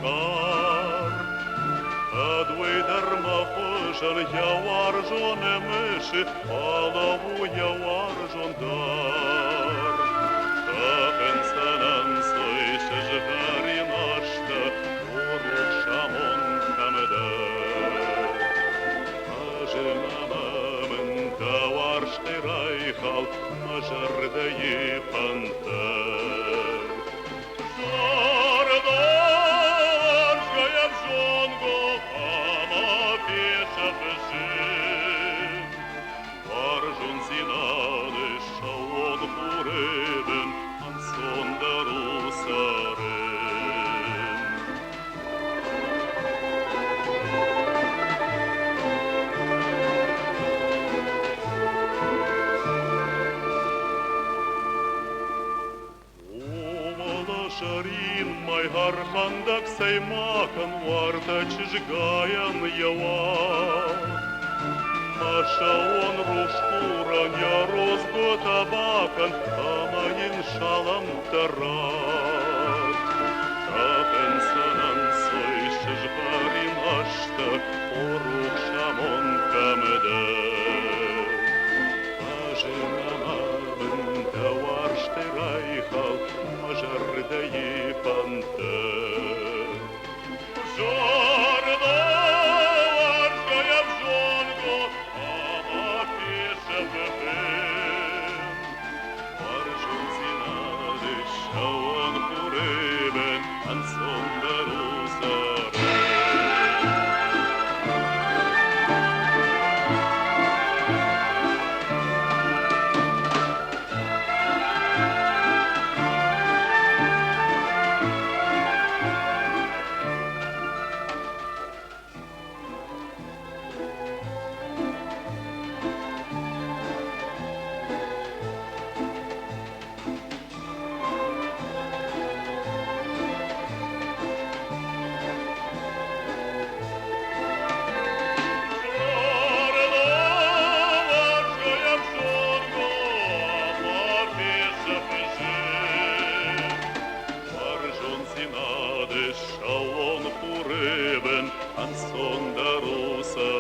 car. Adui darma hojan jawar jone myszy, alavu jawar jondar. Tachen sanan soysze jvari nashta, uruk shamon kameder. Ajinamamın tawar shtiraychal, majardayi panter. Шарин май гархандак саймакан варта чижгаян ява. Наша он руштуран я розго табакан, амаин шалам тарат. Тапен санан сой шижгарин ашта, орук шамон камедер. Ажинамамын тавар штирайхал, Мажардаи пантер. Жордар, я в жонго, ама пише бебен. Аржун зинады, шауан хуребен, ансон дарусарен. Schauon Pureben an Sonderusa